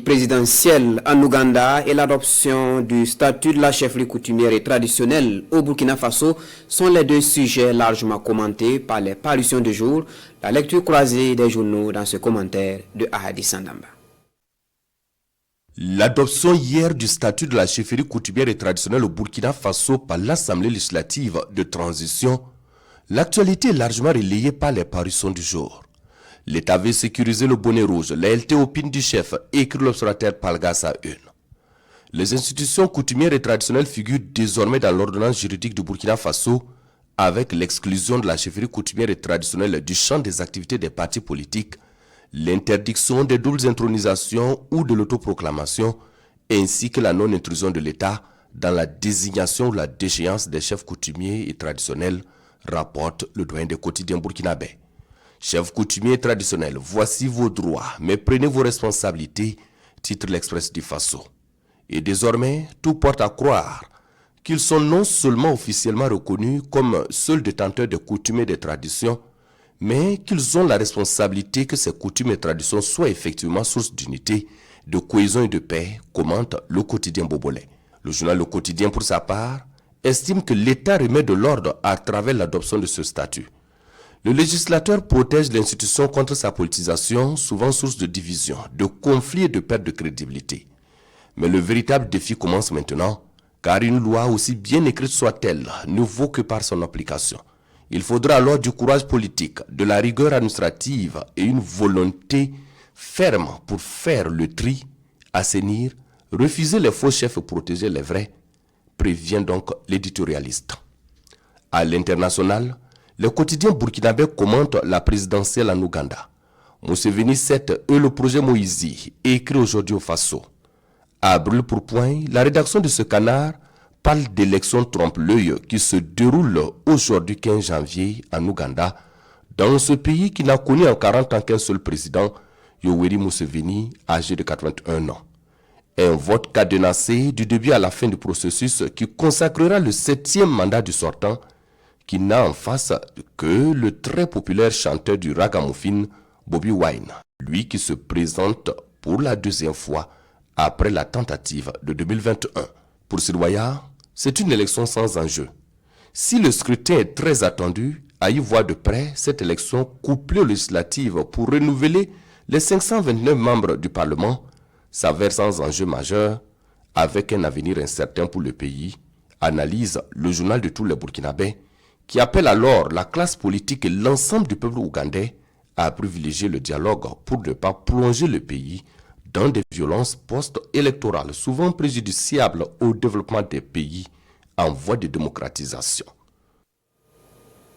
Présidentielle en Ouganda et l'adoption du statut de la chefferie coutumière et traditionnelle au Burkina Faso sont les deux sujets largement commentés par les parutions du jour. La lecture croisée des journaux dans ce commentaire de Ahadi Sandamba. L'adoption hier du statut de la chefferie coutumière et traditionnelle au Burkina Faso par l'Assemblée législative de transition, l'actualité est largement relayée par les parutions du jour. L'État veut sécuriser le bonnet rouge, la LT opine du chef, écrit l'observateur Palgas à une. Les institutions coutumières et traditionnelles figurent désormais dans l'ordonnance juridique du Burkina Faso avec l'exclusion de la chefferie coutumière et traditionnelle du champ des activités des partis politiques, l'interdiction des doubles intronisations ou de l'autoproclamation, ainsi que la non-intrusion de l'État dans la désignation ou la déchéance des chefs coutumiers et traditionnels, rapporte le doyen des quotidiens burkinabés. Chefs coutumiers et traditionnels, voici vos droits, mais prenez vos responsabilités, titre l'Express du Faso. Et désormais, tout porte à croire qu'ils sont non seulement officiellement reconnus comme seuls détenteurs des coutumes et des traditions, mais qu'ils ont la responsabilité que ces coutumes et traditions soient effectivement source d'unité, de cohésion et de paix, commente le quotidien Bobolais. Le journal Le Quotidien, pour sa part, estime que l'État remet de l'ordre à travers l'adoption de ce statut. Le législateur protège l'institution contre sa politisation, souvent source de division, de conflits et de perte de crédibilité. Mais le véritable défi commence maintenant, car une loi, aussi bien écrite soit-elle, ne vaut que par son application. Il faudra alors du courage politique, de la rigueur administrative et une volonté ferme pour faire le tri, assainir, refuser les faux chefs et protéger les vrais, prévient donc l'éditorialiste. À l'international, le quotidien burkinabé commente la présidentielle en Ouganda. Museveni 7 et le projet Moïse, écrit aujourd'hui au Faso. À brûle-pourpoint, la rédaction de ce canard parle d'élections trompe-l'œil qui se déroulent aujourd'hui 15 janvier en Ouganda, dans ce pays qui n'a connu en 40 ans qu'un seul président, Yoweri Museveni, âgé de 81 ans. Un vote cadenassé du début à la fin du processus qui consacrera le 7e mandat du sortant, qui n'a en face que le très populaire chanteur du ragamuffin, Bobi Wine, lui qui se présente pour la deuxième fois après la tentative de 2021. Pour Sirwaya, c'est une élection sans enjeu. Si le scrutin est très attendu, à y voir de près cette élection couplée aux législatives pour renouveler les 529 membres du Parlement s'avère sans enjeu majeur, avec un avenir incertain pour le pays, analyse le journal de tous les Burkinabés, qui appelle alors la classe politique et l'ensemble du peuple ougandais à privilégier le dialogue pour ne pas plonger le pays dans des violences post-électorales souvent préjudiciables au développement des pays en voie de démocratisation.